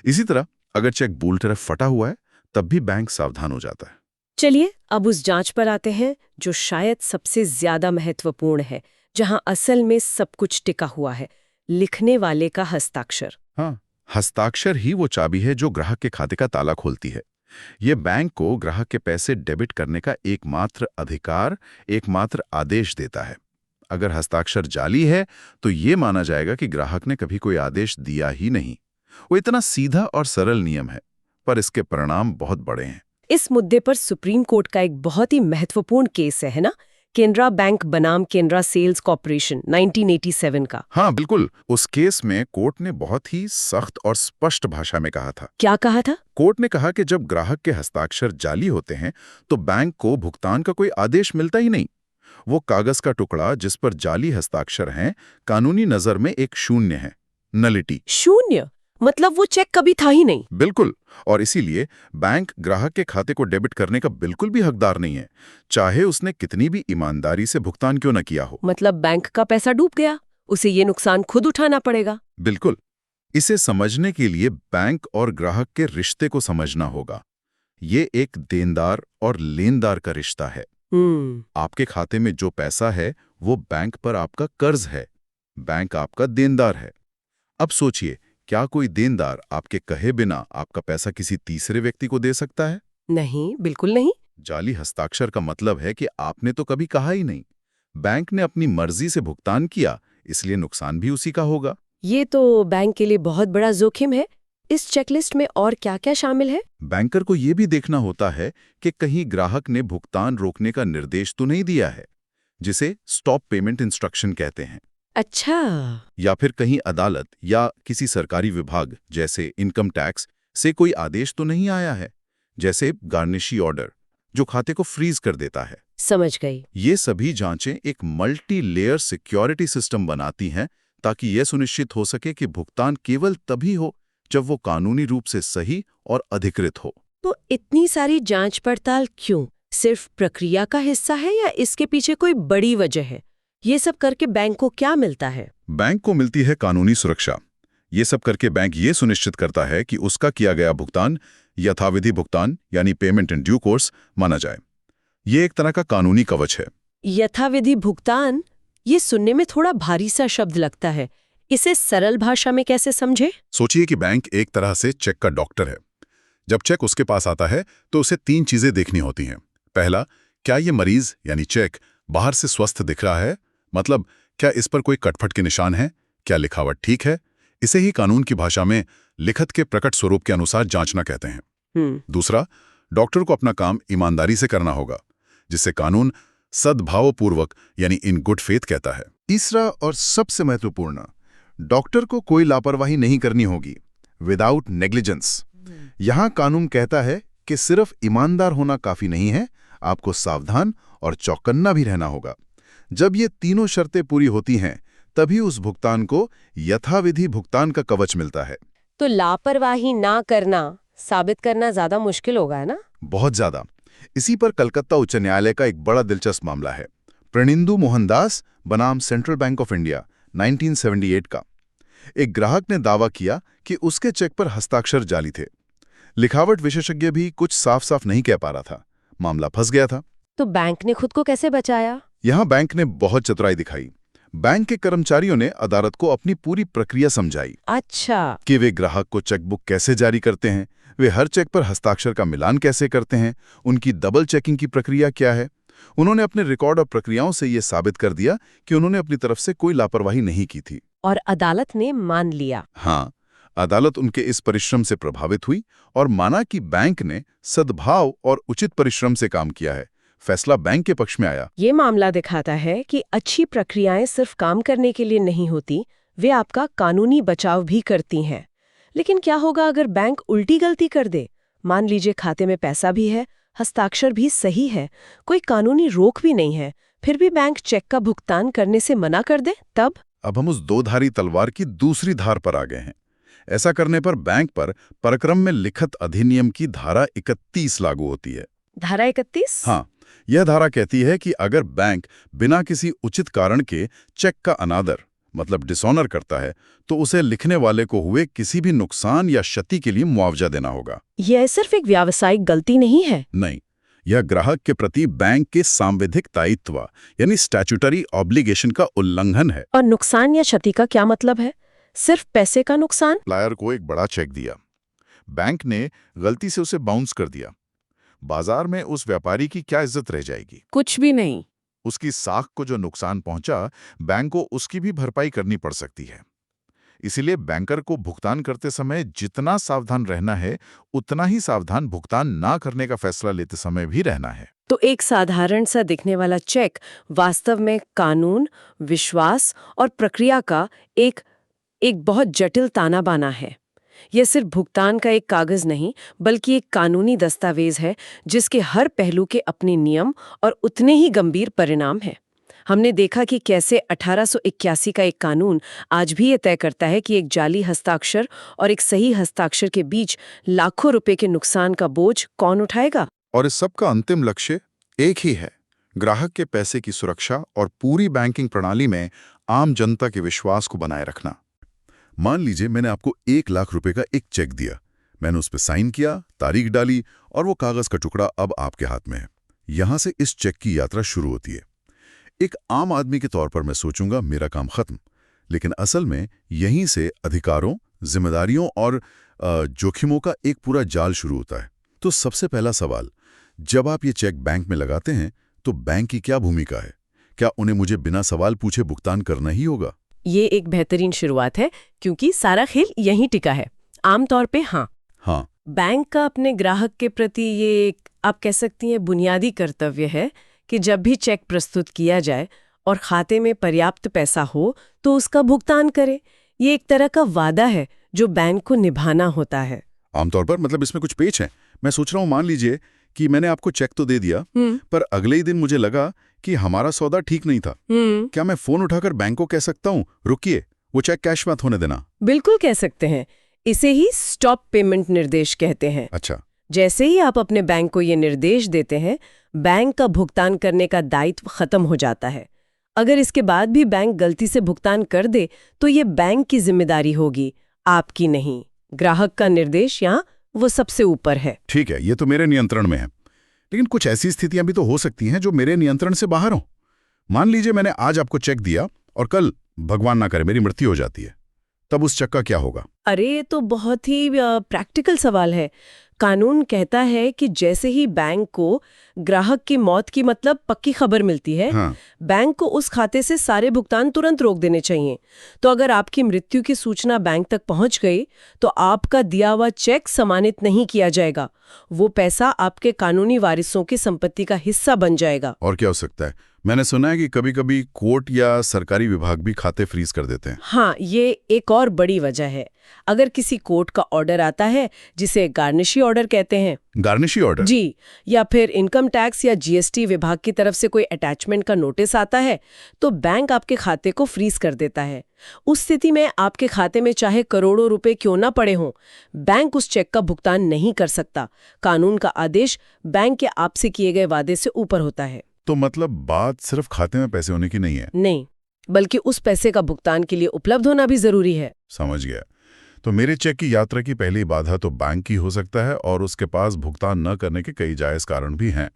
इसी तरह अगर चेक बुल तरफ फटा हुआ है, तब भी बैंक सावधान हो जाता है। चलिए अब उस जांच पर आते हैं जो शायद सबसे ज्यादा महत्वपूर्ण है, जहां असल में सब कुछ टिका हुआ है, लिखने वाले का हस्ताक्षर। हाँ, हस्ताक्षर ही वो चाबी है जो ग्राहक के खाते का ताला खोलती है। ये बैंक को ग्राहक के पैसे डेबिट करने का एकमात्र अधिकार, एकमात्र आदेश देता है। अगर हस्ताक्षर जाली है, तो ये माना जाएगा कि ग्राहक ने कभी कोई आदेश दिया ही नहीं। वो इतना सीधा और सरल नियम है, पर इसके परिणाम बहुत बड़े हैं। इस मुद्दे पर सुप्रीम कोर्ट का एक बहुत ही महत्वपूर्ण केस है ना? केनरा बैंक बनाम केनरा सेल्स कॉर्पोरेशन 1987 का। हाँ बिल्कुल। उस केस में कोर्ट ने बहुत ही सख्त और स्पष्ट भाषा में कहा था। क्या कहा था? कोर्ट ने कहा कि जब ग्राहक के हस्ताक्षर जाली होते हैं, तो बैंक को भुगतान का कोई आदेश मिलता ही नहीं। वो कागज का टुकड़ा जिस पर जाली हस्ताक्षर हैं, कानूनी नजर में एक शून्य है, नलिटी। शून्य? मतलब वो चेक कभी था ही नहीं? बिल्कुल। और इसीलिए बैंक ग्राहक के खाते को डेबिट करने का बिल्कुल भी हकदार नहीं है, चाहे उसने कितनी भी ईमानदारी से भुगतान क्यों न किया हो। मतलब बैंक का पैसा डूब गया, उसे ये नुकसान खुद उठाना पड़ेगा। बिल्कुल। इसे समझने के लिए बैंक और ग्राहक के रिश्ते को समझना होगा। ये एक देनदार और लेनदार का रिश्ता है। आपके खाते में जो पैसा है, वो बैंक पर आपका कर्ज है। बैंक आपका देनदार है। अब सोचिए, क्या कोई देनदार आपके कहे बिना आपका पैसा किसी तीसरे व्यक्ति को दे सकता है? नहीं, बिल्कुल नहीं। जाली हस्ताक्षर का मतलब है कि आपने तो कभी कहा ही नहीं। बैंक ने अपनी मर्जी से भुगतान किया, इसलिए नुकसान भी उसी का होगा। ये तो बैंक के लिए बहुत बड़ा जोखिम है। इस चेकलिस्ट में और क्या-क्या शामिल है? बैंकर को यह भी देखना होता है कि कहीं ग्राहक ने भुगतान रोकने का निर्देश तो नहीं दिया है, जिसे स्टॉप पेमेंट इंस्ट्रक्शन कहते हैं। अच्छा। या फिर कहीं अदालत या किसी सरकारी विभाग जैसे इनकम टैक्स से कोई आदेश तो नहीं आया है, जैसे गार्निशी ऑर्डर, जो खाते को फ्रीज कर देता है। समझ गई। ये सभी जांचें एक मल्टी लेयर सिक्योरिटी सिस्टम बनाती हैं, ताकि यह सुनिश्चित हो सके कि भुगतान केवल तभी हो जब वो कानूनी रूप से सही और अधिकृत हो। तो इतनी सारी जांच पड़ताल क्यों? सिर्फ प्रक्रिया का हिस्सा है या इसके पीछे कोई बड़ी वजह है? ये सब करके बैंक को क्या मिलता है? बैंक को मिलती है कानूनी सुरक्षा। ये सब करके बैंक ये सुनिश्चित करता है कि उसका किया गया भुगतान यथाविधि भुगतान यानी पेमेंट इन ड्यू कोर्स माना जाए। ये एक तरह का कानूनी कवच है। यथाविधि भुगतान, ये सुनने में थोड़ा भारी सा शब्द लगता है। इसे सरल भाषा में कैसे समझे? सोचिए कि बैंक एक तरह से चेक का डॉक्टर है। जब चेक उसके पास आता है, तो उसे 3 चीजें देखनी होती हैं। पहला, क्या ये मरीज यानी चेक बाहर से स्वस्थ दिख रहा है? मतलब क्या इस पर कोई कटफट के निशान है? क्या लिखावट ठीक है? इसे ही कानून की भाषा में लिखत के प्रकट स्वरूप के अनुसार जांचना कहते हैं। दूसरा, डॉक्टर को अपना काम ईमानदारी से करना होगा, जिससे कानून सद्भावपूर्वक यानी इन गुड फेथ कहता है। तीसरा और सबसे महत्वपूर्ण, डॉक्टर को कोई लापरवाही नहीं करनी होगी, विदाउट नेग्लिजेंस। यहां कानून कहता है कि सिर्फ ईमानदार होना काफी नहीं है, आपको सावधान और चौकन्ना भी रहना होगा। जब ये तीनों शर्तें पूरी होती हैं, तभी उस भुगतान को यथाविधि भुगतान का कवच मिलता है। तो लापरवाही ना करना साबित करना ज्यादा मुश्किल होगा, है ना? बहुत ज्यादा। इसी पर कलकत्ता उच्च न्यायालय का एक बड़ा दिलचस्प मामला है, प्रणिंदु मोहनदास बनाम सेंट्रल बैंक ऑफ इंडिया 1978 का। एक ग्राहक ने दावा किया कि उसके चेक पर हस्ताक्षर जाली थे। लिखावट विशेषज्ञ भी कुछ साफ साफ नहीं कह पा रहा था। मामला फंस गया था। तो बैंक ने खुद को कैसे बचाया? यहां बैंक ने बहुत चतुराई दिखाई। बैंक के कर्मचारियों ने अदालत को अपनी पूरी प्रक्रिया समझाई। अच्छा, कि वे ग्राहक को चेकबुक कैसे जारी करते हैं, वे हर चेक पर हस्ताक्षर का मिलान कैसे करते हैं, उनकी डबल चेकिंग की प्रक्रिया क्या है। उन्होंने अपने रिकॉर्ड और प्रक्रियाओं से ये साबित कर दिया कि उन्होंने अपनी तरफ से कोई लापरवाही नहीं की थी। और अदालत ने मान लिया। हाँ, अदालत उनके इस परिश्रम से प्रभावित हुई और माना कि बैंक ने सद्भाव और उचित परिश्रम से काम किया है। फैसला बैंक के पक्ष में आया। ये मामला दिखाता है कि अच्छी प्रक्रियाएं सिर्फ काम करने के लिए नहीं होती, वे आपका कानूनी बचाव भी करती हैं। लेकिन क्या होगा अगर बैंक उल्टी गलती कर दे? मान लीजिए खाते में पैसा भी है, हस्ताक्षर भी सही है, कोई कानूनी रोक भी नहीं है, फिर भी बैंक चेक का भुगतान करने से मना कर दे, तब? अब हम उस दो धारी तलवार की दूसरी धार पर आ गए हैं। ऐसा करने पर बैंक पर परक्रम में लिखित अधिनियम की धारा 31 लागू होती है। धारा 31? हाँ, यह धारा कहती है कि अगर बैंक बिना किसी उचित कारण के चेक का अनादर मतलब डिसऑनर करता है तो उसे लिखने वाले को हुए किसी भी नुकसान या क्षति के लिए मुआवजा देना होगा। यह सिर्फ एक व्यावसायिक गलती नहीं है। नहीं, यह ग्राहक के प्रति बैंक के सांविधिक दायित्व यानी स्टैट्यूटरी ऑब्लिगेशन का उल्लंघन है। और नुकसान या क्षति का क्या मतलब है? सिर्फ पैसे का नुकसान? सप्लायर को एक बड़ा चेक दिया, बैंक ने गलती से उसे बाउंस कर दिया। बाजार में उस व्यापारी की क्या इज्जत रह जाएगी? कुछ भी नहीं। उसकी साख को जो नुकसान पहुंचा, बैंक को उसकी भी भरपाई करनी पड़ सकती है। इसीलिए बैंकर को भुगतान करते समय जितना सावधान रहना है, उतना ही सावधान भुगतान ना करने का फैसला लेते समय भी रहना है। तो एक साधारण सा दिखने वाला चेक वास्तव में कानून, विश्वास और प्रक्रिया का एक बहुत जटिल ताना बाना है। यह सिर्फ भुगतान का एक कागज नहीं, बल्कि एक कानूनी दस्तावेज है जिसके हर पहलू के अपने नियम और उतने ही गंभीर परिणाम हैं। हमने देखा कि कैसे 1881 का एक कानून आज भी ये तय करता है कि एक जाली हस्ताक्षर और एक सही हस्ताक्षर के बीच लाखों रुपए के नुकसान का बोझ कौन उठाएगा। और इस सब का अंतिम लक्ष्य एक ही है, ग्राहक के पैसे की सुरक्षा और पूरी बैंकिंग प्रणाली में आम जनता के विश्वास को बनाए रखना। मान लीजिए मैंने आपको 1 लाख रुपए का एक चेक दिया, मैंने उस पर साइन किया, तारीख डाली और वो कागज का टुकड़ा अब आपके हाथ में है। यहां से इस चेक की यात्रा शुरू होती है। एक आम आदमी के तौर पर मैं सोचूंगा मेरा काम खत्म, लेकिन असल में यहीं से अधिकारों, जिम्मेदारियों और जोखिमों का एक पूरा जाल शुरू होता है। तो सबसे पहला सवाल, जब आप ये चेक बैंक में लगाते हैं तो बैंक की क्या भूमिका है? क्या उन्हें मुझे बिना सवाल पूछे भुगतान करना ही होगा? ये एक बेहतरीन शुरुआत है, क्योंकि सारा खेल यहीं टिका है। आमतौर पे हाँ, बैंक का अपने ग्राहक के प्रति ये एक, आप कह सकती हैं, बुनियादी कर्तव्य है कि जब भी चेक प्रस्तुत किया जाए और खाते में पर्याप्त पैसा हो तो उसका भुगतान करे। ये एक तरह का वादा है जो बैंक को निभाना होता है। आमतौर पर मतलब इसमें कुछ पेच है। मैं सोच रहा हूँ, मान लीजिए कि मैंने आपको चेक तो दे दिया, पर अगले ही दिन मुझे लगा कि हमारा सौदा ठीक नहीं था। क्या मैं फोन उठाकर बैंक को कह सकता हूँ, रुकिए, वो चेक कैश मत होने देना? बिल्कुल कह सकते हैं। इसे ही स्टॉप पेमेंट निर्देश कहते हैं। अच्छा। जैसे ही आप अपने बैंक को ये निर्देश देते हैं, बैंक का भुगतान करने का दायित्व खत्म हो जाता है। अगर इसके बाद भी बैंक गलती से भुगतान कर दे तो ये बैंक की जिम्मेदारी होगी, आपकी नहीं। ग्राहक का निर्देश यहाँ वो सबसे ऊपर है। ठीक है, ये तो मेरे नियंत्रण में है, लेकिन कुछ ऐसी स्थितियां भी तो हो सकती हैं जो मेरे नियंत्रण से बाहर हों। मान लीजिए मैंने आज आपको चेक दिया और कल, भगवान ना करे, मेरी मृत्यु हो जाती है, तब उस चेक का क्या होगा? अरे, ये तो बहुत ही प्रैक्टिकल सवाल है। कानून कहता है कि जैसे ही बैंक को ग्राहक की मौत की मतलब पक्की खबर मिलती है, बैंक को उस खाते से सारे भुगतान तुरंत रोक देने चाहिए। तो अगर आपकी मृत्यु की सूचना बैंक तक पहुंच गई तो आपका दिया हुआ चेक सम्मानित नहीं किया जाएगा। वो पैसा आपके कानूनी वारिसों की संपत्ति का हिस्सा बन जाएगा। और क्या हो सकता है? मैंने सुना है कि कभी-कभी कोर्ट या सरकारी विभाग भी खाते फ्रीज कर देते हैं। हाँ, ये एक और बड़ी वजह है। अगर किसी कोर्ट का ऑर्डर आता है, जिसे गार्निशी ऑर्डर कहते हैं, गार्निशी ऑर्डर? जी, या फिर इनकम टैक्स या जीएसटी विभाग की तरफ से कोई अटैचमेंट का नोटिस आता है, तो बैंक आपके खाते को फ्रीज कर देता है। उस स्थिति में आपके खाते में चाहे करोड़ों रुपए क्यों ना पड़े हों, बैंक उस चेक का भुगतान नहीं कर सकता। कानून का आदेश बैंक के आपसे किए गए वादे से ऊपर होता है। तो मतलब बात सिर्फ खाते में पैसे होने की नहीं है? नहीं, बल्कि उस पैसे का भुगतान के लिए उपलब्ध होना भी जरूरी है। समझ गया। तो मेरे चेक की यात्रा की पहली बाधा तो बैंक की हो सकता है और उसके पास भुगतान न करने के कई जायज कारण भी हैं।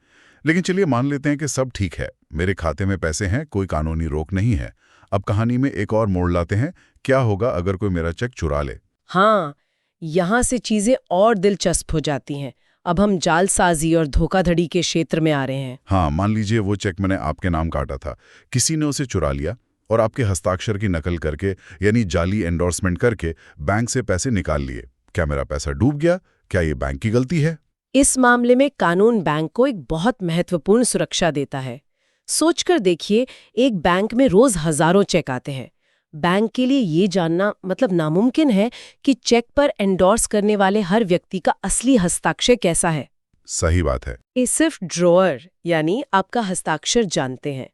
लेकिन चलिए मान लेते हैं कि सब ठीक है, मेरे खाते में पैसे हैं, कोई कानूनी रोक नहीं है। अब कहानी में एक और मोड़ लाते हैं। क्या होगा अगर कोई मेरा चेक चुरा ले? हाँ, यहाँ से चीजें और दिलचस्प हो जाती हैं। अब हम जालसाजी और धोखाधड़ी के क्षेत्र में आ रहे हैं। हाँ, मान लीजिए वो चेक मैंने आपके नाम काटा था, किसी ने उसे चुरा लिया और आपके हस्ताक्षर की नकल करके, यानी जाली एंडोर्समेंट करके बैंक से पैसे निकाल लिए। क्या मेरा पैसा डूब गया? क्या ये बैंक की गलती है? इस मामले में कानून बैंक को एक बहुत महत्वपूर्ण सुरक्षा देता है। सोचकर देखिए, एक बैंक में रोज हजारों चेक आते हैं। बैंक के लिए ये जानना नामुमकिन है कि चेक पर एंडोर्स करने वाले हर व्यक्ति का असली हस्ताक्षर कैसा है। सही बात है। ये सिर्फ ड्रॉअर यानी आपका हस्ताक्षर जानते हैं।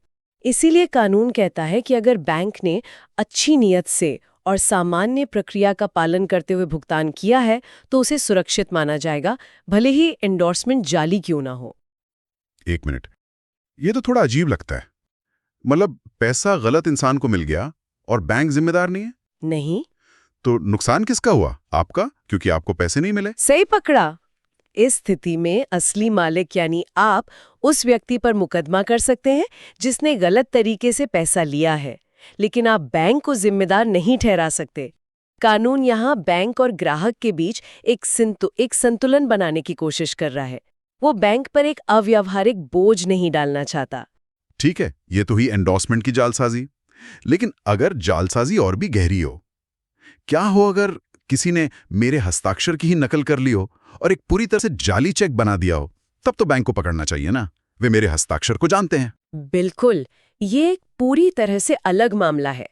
इसीलिए कानून कहता है कि अगर बैंक ने अच्छी नीयत से और सामान्य प्रक्रिया का पालन करते हुए भुगतान किया है, तो उसे सुरक्षित माना जाएगा, भले ही एंडोर्समेंट जाली क्यों ना हो। एक मिनट, ये तो थोड़ा अजीब लगता है। मतलब पैसा गलत इंसान को मिल गया और बैंक जिम्मेदार नहीं है? नहीं। तो नुकसान किसका हुआ? आपका, क्योंकि आपको पैसे नहीं मिले। सही पकड़ा। इस स्थिति में असली मालिक यानी आप उस व्यक्ति पर मुकदमा कर सकते हैं जिसने गलत तरीके से पैसा लिया है, लेकिन आप बैंक को जिम्मेदार नहीं ठहरा सकते। कानून यहाँ बैंक और ग्राहक के बीच एक संतुलन बनाने की कोशिश कर रहा है। वो बैंक पर एक अव्यावहारिक बोझ नहीं डालना चाहता। ठीक है, ये तो ही एंडोर्समेंट की जालसाजी। लेकिन अगर जालसाजी और भी गहरी हो, क्या हो अगर किसी ने मेरे हस्ताक्षर की ही नकल कर ली हो और एक पूरी तरह से जाली चेक बना दिया हो? तब तो बैंक को पकड़ना चाहिए ना, वे मेरे हस्ताक्षर को जानते हैं। बिल्कुल, ये एक पूरी तरह से अलग मामला है।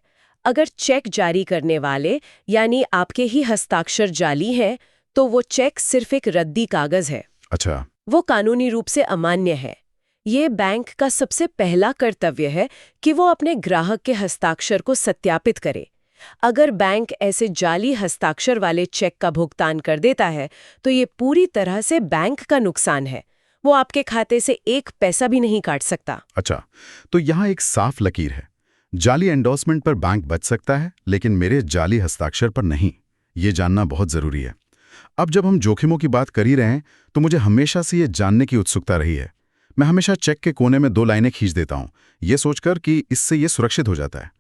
अगर चेक जारी करने वाले यानी आपके ही हस्ताक्षर जाली हैं, तो वो चेक सिर्फ एक रद्दी कागज है। अच्छा। वो कानूनी रूप से अमान्य है। ये बैंक का सबसे पहला कर्तव्य है कि वो अपने ग्राहक के हस्ताक्षर को सत्यापित करे। अगर बैंक ऐसे जाली हस्ताक्षर वाले चेक का भुगतान कर देता है, तो ये पूरी तरह से बैंक का नुकसान है। वो आपके खाते से एक पैसा भी नहीं काट सकता। अच्छा, तो यहाँ एक साफ लकीर है। जाली एंडोर्समेंट पर बैंक बच सकता है, लेकिन मेरे जाली हस्ताक्षर पर नहीं। ये जानना बहुत जरूरी है। अब जब हम जोखिमों की बात कर ही रहे हैं, तो मुझे हमेशा से ये जानने की उत्सुकता रही है। मैं हमेशा चेक के कोने में 2 लाइनें खींच देता हूँ, ये सोचकर कि इससे ये सुरक्षित हो जाता है।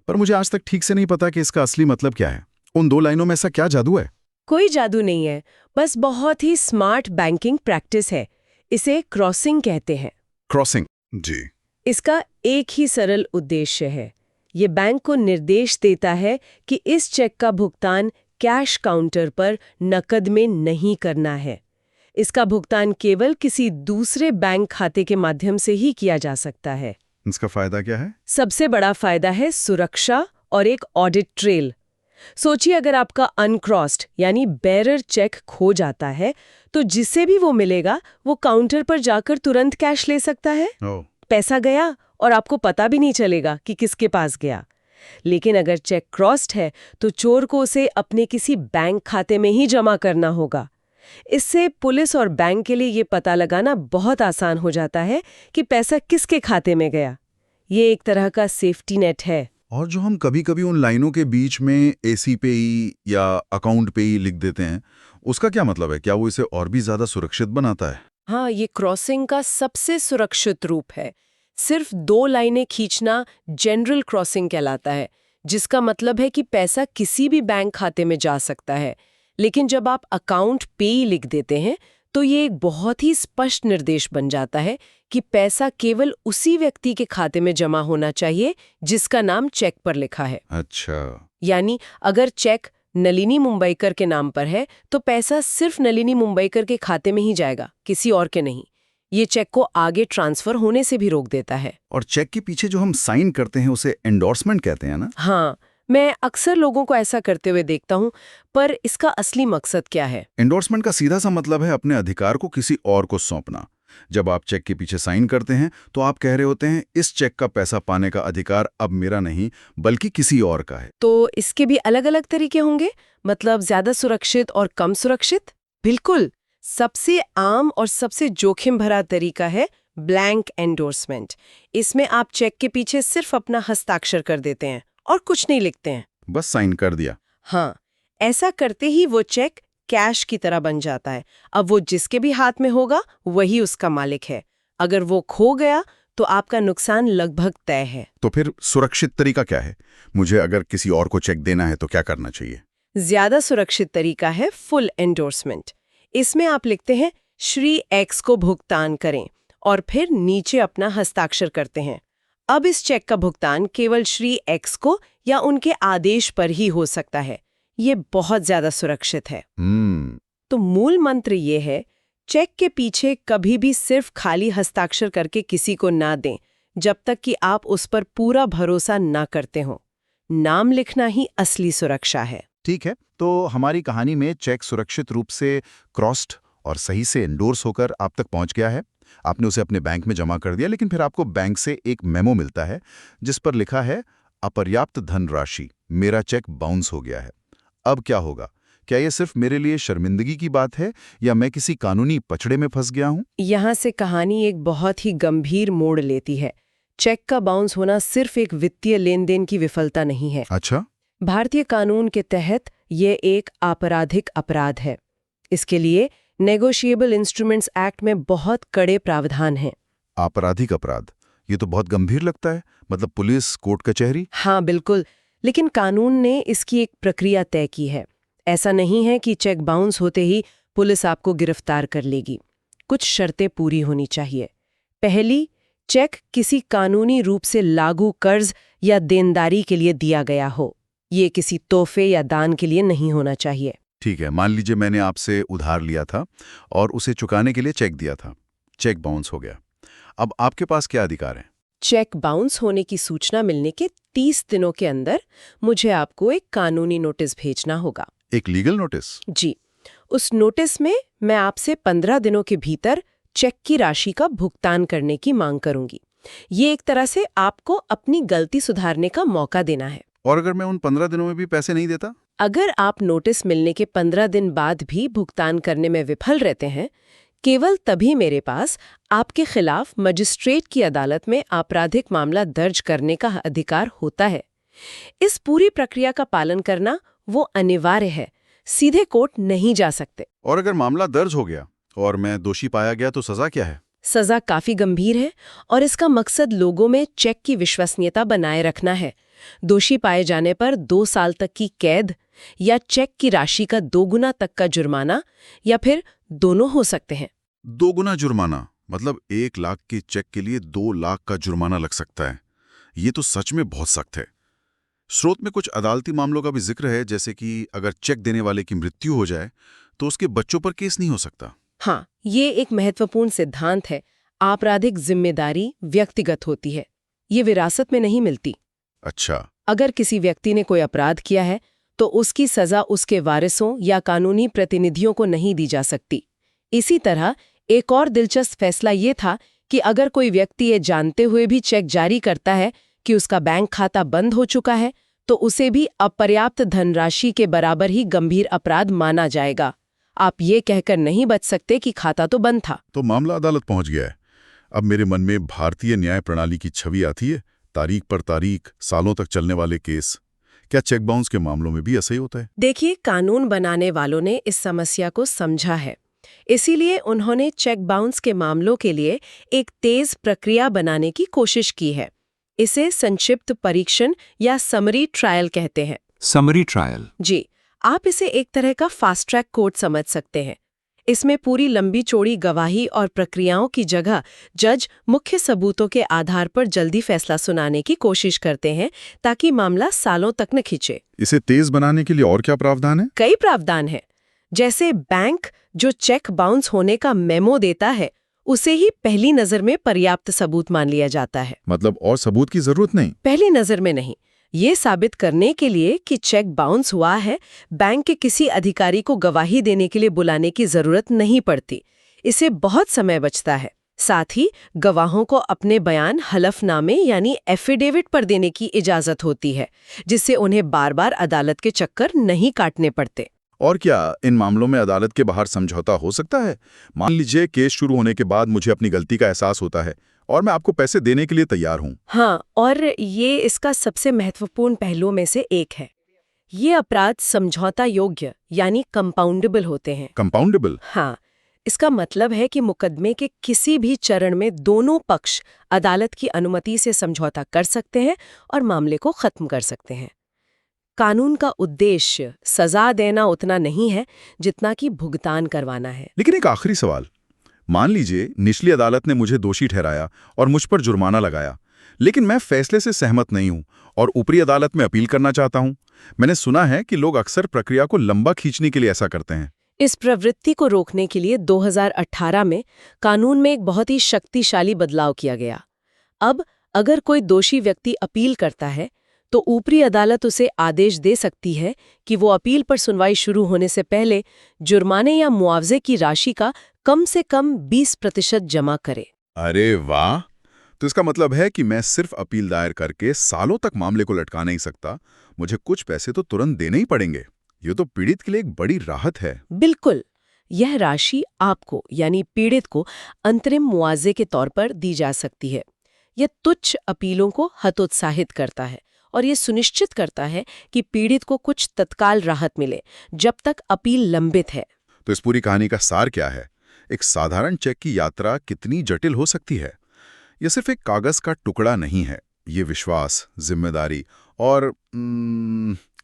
पर मुझे आज तक ठीक से नहीं पता कि इसका असली मतलब क्या है। उन 2 लाइनों में ऐसा क्या जादू है? कोई जादू नहीं है, बस बहुत ही स्मार्ट बैंकिंग प्रैक्टिस है। इसे क्रॉसिंग कहते हैं। क्रॉसिंग? जी। इसका एक ही सरल उद्देश्य है। ये बैंक को निर्देश देता है कि इस चेक का भुगतान कैश काउंटर पर नकद में नहीं करना है। इसका भुगतान केवल किसी दूसरे बैंक खाते के माध्यम से ही किया जा सकता है। इसका फायदा क्या है? सबसे बड़ा फायदा है सुरक्षा और एक ऑडिट ट्रेल। सोचिए, अगर आपका अनक्रॉस्ड यानी बेरर चेक खो जाता है, तो जिसे भी वो मिलेगा वो काउंटर पर जाकर तुरंत कैश ले सकता है। पैसा गया और आपको पता भी नहीं चलेगा कि किसके पास गया। लेकिन अगर चेक क्रॉस्ड है, तो चोर को उसे अपने किसी बैंक खाते में ही जमा करना होगा। इससे पुलिस और बैंक के लिए ये पता लगाना बहुत आसान हो जाता है कि पैसा किसके खाते में गया। ये एक तरह का सेफ्टी नेट है। और जो हम कभी-कभी उन लाइनों के बीच में एसी पे ही या अकाउंट पे ही लिख देते हैं, उसका क्या मतलब है? क्या वो इसे और भी ज्यादा सुरक्षित बनाता है? हाँ, ये क्रॉसिंग का सबसे सुरक्षित रूप है। सिर्फ 2 लाइनें खींचना जनरल क्रॉसिंग कहलाता है, जिसका मतलब है कि पैसा किसी भी बैंक खाते में जा सकता है। लेकिन जब आप अकाउंट पे ही लिख देते हैं, तो ये एक बहुत ही स्पष्ट निर्देश बन जाता है कि पैसा केवल उसी व्यक्ति के खाते में जमा होना चाहिए जिसका नाम चेक पर लिखा है। अच्छा। यानी अगर चेक नलिनी मुंबईकर के नाम पर है, तो पैसा सिर्फ नलिनी मुंबईकर के खाते में ही जाएगा, किसी और के नहीं। ये चेक को आगे ट्रांसफर होने से भी रोक देता है। और चेक के पीछे जो हम साइन करते हैं उसे एंडोर्समेंट कहते हैं ना? हाँ, मैं अक्सर लोगों को ऐसा करते हुए देखता हूँ, पर इसका असली मकसद क्या है? एंडोर्समेंट का सीधा सा मतलब है अपने अधिकार को किसी और को सौंपना। जब आप चेक के पीछे साइन करते हैं तो आप कह रहे होते हैं इस चेक का पैसा पाने का अधिकार अब मेरा नहीं बल्कि किसी और का है। तो इसके भी अलग-अलग तरीके होंगे, मतलब ज्यादा सुरक्षित और कम सुरक्षित? बिल्कुल। सबसे आम और सबसे जोखिम भरा तरीका है ब्लैंक एंडोर्समेंट। इसमें आप चेक के पीछे सिर्फ अपना हस्ताक्षर कर देते हैं और कुछ नहीं लिखते हैं। बस साइन कर दिया। हाँ, ऐसा करते ही वो चेक कैश की तरह बन जाता है। अब वो जिसके भी हाथ में होगा वही उसका मालिक है। अगर वो खो गया तो आपका नुकसान लगभग तय है। तो फिर सुरक्षित तरीका क्या है? मुझे अगर किसी और को चेक देना है तो क्या करना चाहिए? ज्यादा सुरक्षित तरीका है फुल एंडोर्समेंट। इसमें आप लिखते हैं श्री एक्स को भुगतान करें और फिर नीचे अपना हस्ताक्षर करते हैं। अब इस चेक का भुगतान केवल श्री एक्स को या उनके आदेश पर ही हो सकता है। ये बहुत ज्यादा सुरक्षित है। तो मूल मंत्र ये है, चेक के पीछे कभी भी सिर्फ खाली हस्ताक्षर करके किसी को ना दें जब तक कि आप उस पर पूरा भरोसा ना करते हो। नाम लिखना ही असली सुरक्षा है। ठीक है, तो हमारी कहानी में चेक सुरक्षित रूप से क्रॉस्ड और सही से एंडोर्स होकर आप तक पहुंच गया है। आपने उसे अपने बैंक में जमा कर दिया, लेकिन फिर आपको बैंक से एक मेमो मिलता है जिस पर लिखा है अपर्याप्त धनराशि, मेरा चेक बाउंस हो गया है। अब क्या होगा? क्या यह सिर्फ मेरे लिए शर्मिंदगी की बात है या मैं किसी कानूनी पचड़े में फंस गया हूं? यहाँ से कहानी एक बहुत ही गंभीर मोड़ लेती है। चेक का बाउंस होना सिर्फ एक वित्तीय लेन-देन की विफलता नहीं है। अच्छा, भारतीय कानून के तहत ये एक आपराधिक अपराध है। इसके लिए नेगोशिएबल इंस्ट्रूमेंट्स एक्ट में बहुत कड़े प्रावधान हैं। आपराधिक अपराध, ये तो बहुत गंभीर लगता है। मतलब पुलिस, कोर्ट कचहरी? हाँ बिल्कुल, लेकिन कानून ने इसकी एक प्रक्रिया तय की है। ऐसा नहीं है कि चेक बाउंस होते ही पुलिस आपको गिरफ्तार कर लेगी। कुछ शर्तें पूरी होनी चाहिए। पहली, चेक किसी कानूनी रूप से लागू कर्ज या देनदारी के लिए दिया गया हो। ये किसी तोहफे या दान के लिए नहीं होना चाहिए। ठीक है, मान लीजिए मैंने आपसे उधार लिया था और उसे चुकाने के लिए चेक दिया था। चेक बाउंस हो गया। अब आपके पास क्या अधिकार है? चेक बाउंस होने की सूचना मिलने के 30 दिनों के अंदर मुझे आपको एक कानूनी नोटिस भेजना होगा। एक लीगल नोटिस? जी, उस नोटिस में मैं आपसे 15 दिनों के भीतर चेक की राशि का भुगतान करने की मांग करूंगी। ये एक तरह से आपको अपनी गलती सुधारने का मौका देना है। और अगर मैं उन 15 दिनों में भी पैसे नहीं देता? अगर आप नोटिस मिलने के 15 दिन बाद भी भुगतान करने में विफल रहते हैं, केवल तभी मेरे पास आपके खिलाफ मजिस्ट्रेट की अदालत में आपराधिक मामला दर्ज करने का अधिकार होता है। इस पूरी प्रक्रिया का पालन करना वो अनिवार्य है। सीधे कोर्ट नहीं जा सकते। और अगर मामला दर्ज हो गया और मैं दोषी पाया गया तो सजा क्या है? सजा काफी गंभीर है और इसका मकसद लोगों में चेक की विश्वसनीयता बनाए रखना है। दोषी पाए जाने पर 2 साल तक की कैद या चेक की राशि का 2 गुना तक का जुर्माना या फिर दोनों हो सकते हैं। 2 गुना जुर्माना? मतलब 1 लाख के चेक के लिए 2 लाख का जुर्माना लग सकता है। ये तो सच में बहुत सख्त है। स्रोत में कुछ अदालती मामलों का भी जिक्र है, जैसे कि अगर चेक देने वाले की मृत्यु हो जाए तो उसके बच्चों पर केस नहीं हो सकता। हाँ, ये एक महत्वपूर्ण सिद्धांत है। आपराधिक जिम्मेदारी व्यक्तिगत होती है, ये विरासत में नहीं मिलती। अच्छा, अगर किसी व्यक्ति ने कोई अपराध किया है तो उसकी सजा उसके वारिसों या कानूनी प्रतिनिधियों को नहीं दी जा सकती। इसी तरह एक और दिलचस्प फैसला ये था कि अगर कोई व्यक्ति ये जानते हुए भी चेक जारी करता है कि उसका बैंक खाता बंद हो चुका है तो उसे भी अपर्याप्त धनराशि के बराबर ही गंभीर अपराध माना जाएगा। आप ये कहकर नहीं बच सकते कि खाता तो बंद था। तो मामला अदालत पहुंच गया है। अब मेरे मन में भारतीय न्याय प्रणाली की छवि आती है। तारीख पर तारीख, सालों तक चलने वाले केस। क्या चेक बाउंस के मामलों में भी ऐसा ही होता है? देखिए, कानून बनाने वालों ने इस समस्या को समझा है, इसीलिए उन्होंने चेक बाउंस के मामलों के लिए एक तेज प्रक्रिया बनाने की कोशिश की है। इसे संक्षिप्त परीक्षण या समरी ट्रायल कहते हैं। Summary trial? जी, आप इसे एक तरह का फास्ट ट्रैक कोर्ट समझ सकते हैं। इसमें पूरी लंबी चौड़ी गवाही और प्रक्रियाओं की जगह जज मुख्य सबूतों के आधार पर जल्दी फैसला सुनाने की कोशिश करते हैं ताकि मामला सालों तक न खिंचे। इसे तेज बनाने के लिए और क्या प्रावधान है? कई प्रावधान है। जैसे बैंक जो चेक बाउंस होने का मेमो देता है उसे ही पहली नजर में पर्याप्त सबूत मान लिया जाता है। मतलब और सबूत की जरूरत नहीं? पहली नजर में नहीं। ये साबित करने के लिए कि चेक बाउंस हुआ है, बैंक के किसी अधिकारी को गवाही देने के लिए बुलाने की जरूरत नहीं पड़ती। इससे बहुत समय बचता है। साथ ही गवाहों को अपने बयान हलफनामे यानी एफिडेविट पर देने की इजाजत होती है, जिससे उन्हें बार बार अदालत के चक्कर नहीं काटने पड़ते। और क्या इन मामलों में अदालत के बाहर समझौता हो सकता है? मान लीजिए केस शुरू होने के बाद मुझे अपनी गलती का एहसास होता है और मैं आपको पैसे देने के लिए तैयार हूं। हाँ, और ये इसका सबसे महत्वपूर्ण पहलुओं में से एक है। ये अपराध समझौता योग्य यानी कंपाउंडेबल होते हैं। कंपाउंडेबल? हाँ, इसका मतलब है कि मुकदमे के किसी भी चरण में दोनों पक्ष अदालत की अनुमति से समझौता कर सकते हैं और मामले को खत्म कर सकते हैं। कानून का उद्देश्य सजा देना उतना नहीं है जितना कि भुगतान करवाना है। लेकिन एक आखिरी सवाल, मान लीजिए निचली अदालत ने मुझे दोषी ठहराया और मुझ पर जुर्माना लगाया, लेकिन मैं फैसले से सहमत नहीं हूं और ऊपरी अदालत में अपील करना चाहता हूं। मैंने सुना है कि लोग अक्सर प्रक्रिया को लंबा खींचने के लिए ऐसा करते हैं। इस प्रवृत्ति को रोकने के लिए 2018 में कानून में एक बहुत ही शक्तिशाली बदलाव किया गया। अब अगर कोई दोषी व्यक्ति अपील करता है तो ऊपरी अदालत उसे आदेश दे सकती है कि वो अपील पर सुनवाई शुरू होने से पहले जुर्माने या मुआवजे की राशि का कम से कम 20% जमा करे। अरे वाह! तो इसका मतलब है कि मैं सिर्फ अपील दायर करके सालों तक मामले को लटका नहीं सकता, मुझे कुछ पैसे तो तुरंत देने ही पड़ेंगे। ये तो पीड़ित के लिए एक बड़ी राहत है। बिल्कुल, यह राशि आपको यानी पीड़ित को अंतरिम मुआवजे के तौर पर दी जा सकती है। यह तुच्छ अपीलों को हतोत्साहित करता है और ये सुनिश्चित करता है कि पीड़ित को कुछ तत्काल राहत मिले जब तक अपील लंबित है। तो इस पूरी कहानी का सार क्या है? एक साधारण चेक की यात्रा कितनी जटिल हो सकती है? यह सिर्फ एक कागज का टुकड़ा नहीं है, ये विश्वास, जिम्मेदारी और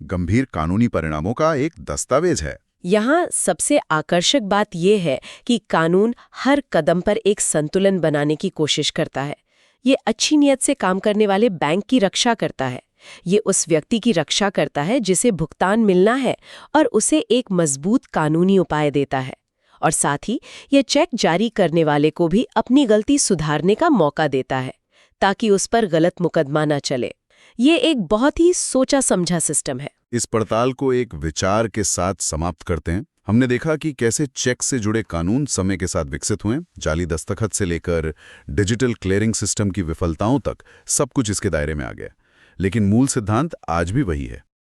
गंभीर कानूनी परिणामों का एक दस्तावेज है। यहाँ सबसे आकर्षक बात यह है कि कानून हर कदम पर एक संतुलन बनाने की कोशिश करता है। ये अच्छी नीयत से काम करने वाले बैंक की रक्षा करता है, ये उस व्यक्ति की रक्षा करता है जिसे भुगतान मिलना है और उसे एक मजबूत कानूनी उपाय देता है, और साथ ही ये चेक जारी करने वाले को भी अपनी गलती सुधारने का मौका देता है ताकि उस पर गलत मुकदमा न चले। ये एक बहुत ही सोचा समझा सिस्टम है। इस पड़ताल को एक विचार के साथ समाप्त करते हैं। हमने देखा कि कैसे चेक से जुड़े कानून समय के साथ विकसित हुए, जाली दस्तखत से लेकर डिजिटल क्लियरिंग सिस्टम की विफलताओं तक सब कुछ इसके दायरे में आ गया, लेकिन मूल सिद्धांत आज भी वही है।